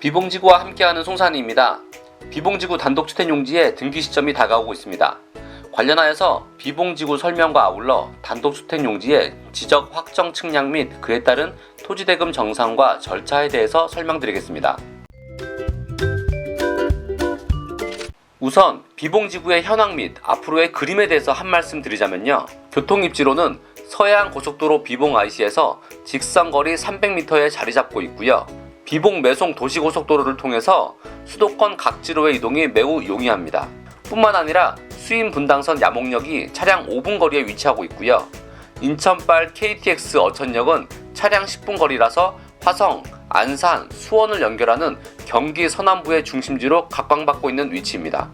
비봉지구와 함께하는 송산이입니다. 비봉지구 단독주택용지의 등기 시점이 다가오고 있습니다. 관련하여서 비봉지구 설명과 아울러 단독주택용지의 지적 확정 측량 및 그에 따른 토지대금 정산과 절차에 대해서 설명드리겠습니다. 우선 비봉지구의 현황 및 앞으로의 그림에 대해서 한 말씀 드리자면요. 교통입지로는 서해안 고속도로 비봉 IC에서 직선거리 300m에 자리 잡고 있고요. 비봉 매송 도시고속도로를 통해서 수도권 각지로의 이동이 매우 용이합니다. 뿐만 아니라 수인 분당선 야목역이 차량 5분 거리에 위치하고 있고요. 인천발 KTX 어천역은 차량 10분 거리라서 화성, 안산, 수원을 연결하는 경기 서남부의 중심지로 각광받고 있는 위치입니다.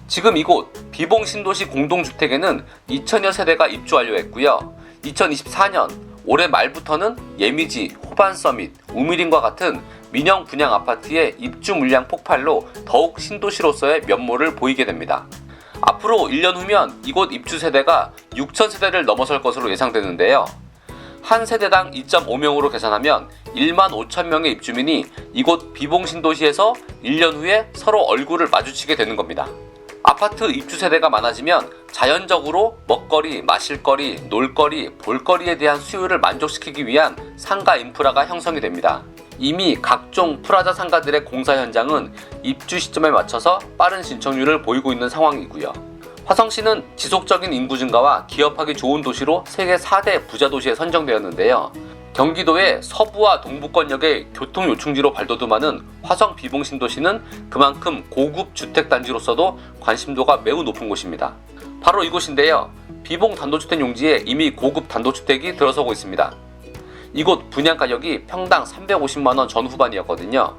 지금 이곳 비봉 신도시 공동주택에는 2,000여 세대가 입주 완료했고요. 2024년 올해 말부터는 예미지, 호반서밋, 우미린과 같은 민영 분양 아파트의 입주 물량 폭발로 더욱 신도시로서의 면모를 보이게 됩니다. 앞으로 1년 후면 이곳 입주 세대가 6,000세대를 넘어설 것으로 예상되는데요. 한 세대당 2.5명으로 계산하면 1만 5천 명의 입주민이 이곳 비봉 신도시에서 1년 후에 서로 얼굴을 마주치게 되는 겁니다. 아파트 입주 세대가 많아지면 자연적으로 먹거리, 마실거리, 놀거리, 볼거리에 대한 수요를 만족시키기 위한 상가 인프라가 형성이 됩니다. 이미 각종 프라자 상가들의 공사 현장은 입주 시점에 맞춰서 빠른 신청률을 보이고 있는 상황이고요. 화성시는 지속적인 인구 증가와 기업하기 좋은 도시로 세계 4대 부자 도시에 선정되었는데요. 경기도의 서부와 동부권역의 교통 요충지로 발돋움하는 화성 비봉 신도시는 그만큼 고급 주택단지로서도 관심도가 매우 높은 곳입니다. 바로 이곳인데요. 비봉 단독주택 용지에 이미 고급 단독주택이 들어서고 있습니다. 이곳 분양가격이 평당 350만원 전후반이었거든요.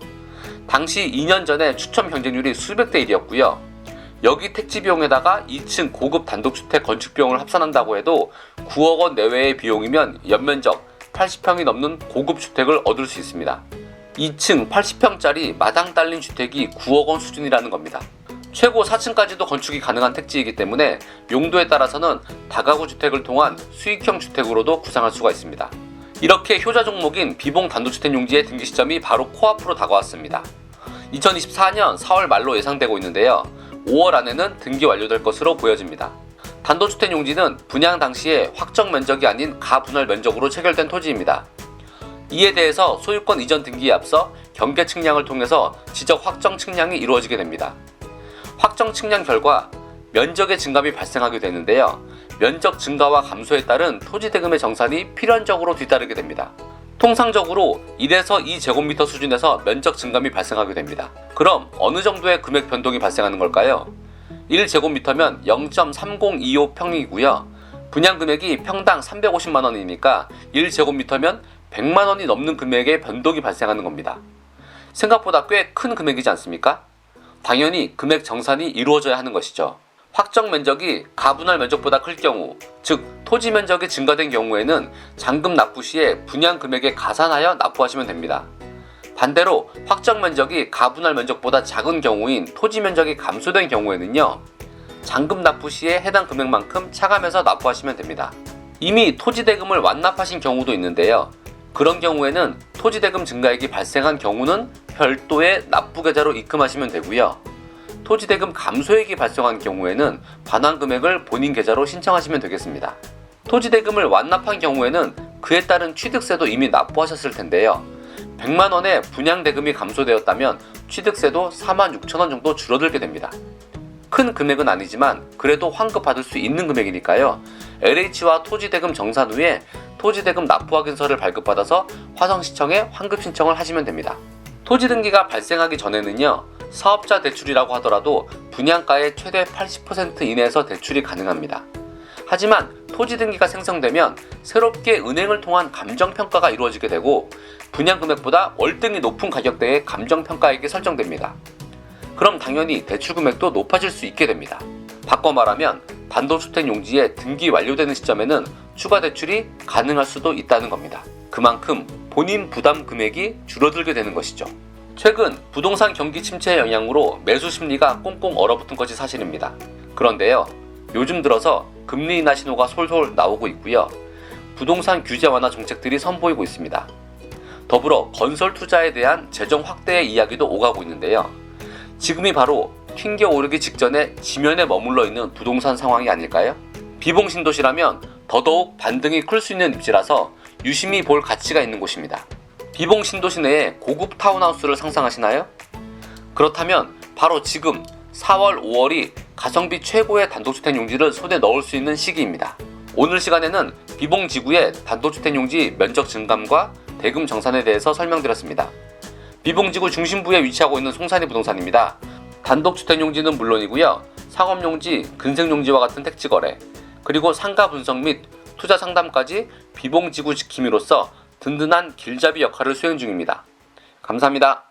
당시 2년 전에 추첨 경쟁률이 수백 대 1이었고요. 여기 택지 비용에다가 2층 고급 단독주택 건축 비용을 합산한다고 해도 9억 원 내외의 비용이면 연면적 80평이 넘는 고급 주택을 얻을 수 있습니다. 2층 80평짜리 마당 딸린 주택이 9억 원 수준이라는 겁니다. 최고 4층까지도 건축이 가능한 택지이기 때문에 용도에 따라서는 다가구 주택을 통한 수익형 주택으로도 구상할 수가 있습니다. 이렇게 효자 종목인 비봉 단독주택 용지의 등기 시점이 바로 코앞으로 다가왔습니다. 2024년 4월 말로 예상되고 있는데요. 5월 안에는 등기 완료될 것으로 보여집니다. 단독주택 용지는 분양 당시에 확정 면적이 아닌 가분할 면적으로 체결된 토지입니다. 이에 대해서 소유권 이전 등기에 앞서 경계 측량을 통해서 지적 확정 측량이 이루어지게 됩니다. 확정 측량 결과 면적의 증감이 발생하게 되는데요. 면적 증가와 감소에 따른 토지대금의 정산이 필연적으로 뒤따르게 됩니다. 통상적으로 1에서 2제곱미터 수준에서 면적 증감이 발생하게 됩니다. 그럼 어느 정도의 금액 변동이 발생하는 걸까요? 1제곱미터면 0.3025평이고요. 분양금액이 평당 350만원이니까 1제곱미터면 100만원이 넘는 금액의 변동이 발생하는 겁니다. 생각보다 꽤 큰 금액이지 않습니까? 당연히 금액 정산이 이루어져야 하는 것이죠. 확정 면적이 가분할 면적보다 클 경우, 즉 토지 면적이 증가된 경우에는 잔금 납부 시에 분양 금액에 가산하여 납부하시면 됩니다. 반대로 확정 면적이 가분할 면적보다 작은 경우인 토지 면적이 감소된 경우에는요, 잔금 납부 시에 해당 금액만큼 차감해서 납부하시면 됩니다. 이미 토지 대금을 완납하신 경우도 있는데요. 그런 경우에는 토지 대금 증가액이 발생한 경우는 별도의 납부 계좌로 입금하시면 되고요. 토지 대금 감소액이 발생한 경우에는 반환 금액을 본인 계좌로 신청하시면 되겠습니다. 토지 대금을 완납한 경우에는 그에 따른 취득세도 이미 납부하셨을 텐데요. 100만 원의 분양 대금이 감소되었다면 취득세도 46,000원 정도 줄어들게 됩니다. 큰 금액은 아니지만 그래도 환급받을 수 있는 금액이니까요. LH와 토지대금 정산 후에 토지대금 납부 확인서를 발급받아서 화성시청에 환급 신청을 하시면 됩니다. 토지 등기가 발생하기 전에는요, 사업자 대출이라고 하더라도 분양가의 최대 80% 이내에서 대출이 가능합니다. 하지만 토지 등기가 생성되면 새롭게 은행을 통한 감정평가가 이루어지게 되고 분양금액보다 월등히 높은 가격대의 감정평가액이 설정됩니다. 그럼 당연히 대출 금액도 높아질 수 있게 됩니다. 바꿔 말하면 단독주택 용지의 등기 완료되는 시점에는 추가 대출이 가능할 수도 있다는 겁니다. 그만큼 본인 부담 금액이 줄어들게 되는 것이죠. 최근 부동산 경기 침체의 영향으로 매수 심리가 꽁꽁 얼어붙은 것이 사실입니다. 그런데요, 요즘 들어서 금리 인하 신호가 솔솔 나오고 있고요. 부동산 규제 완화 정책들이 선보이고 있습니다. 더불어 건설 투자에 대한 재정 확대의 이야기도 오가고 있는데요. 지금이 바로 튕겨 오르기 직전에 지면에 머물러 있는 부동산 상황이 아닐까요? 비봉 신도시라면 더더욱 반등이 클 수 있는 입지라서 유심히 볼 가치가 있는 곳입니다. 비봉 신도시 내에 고급 타운하우스를 상상하시나요? 그렇다면 바로 지금 4월, 5월이 가성비 최고의 단독주택 용지를 손에 넣을 수 있는 시기입니다. 오늘 시간에는 비봉 지구의 단독주택 용지 면적 증감과 대금 정산에 대해서 설명드렸습니다. 비봉 지구 중심부에 위치하고 있는 송산이 부동산입니다. 단독주택 용지는 물론이고요. 상업용지, 근생용지와 같은 택지 거래, 그리고 상가 분석 및 투자 상담까지 비봉 지구 지킴이로서 든든한 길잡이 역할을 수행 중입니다. 감사합니다.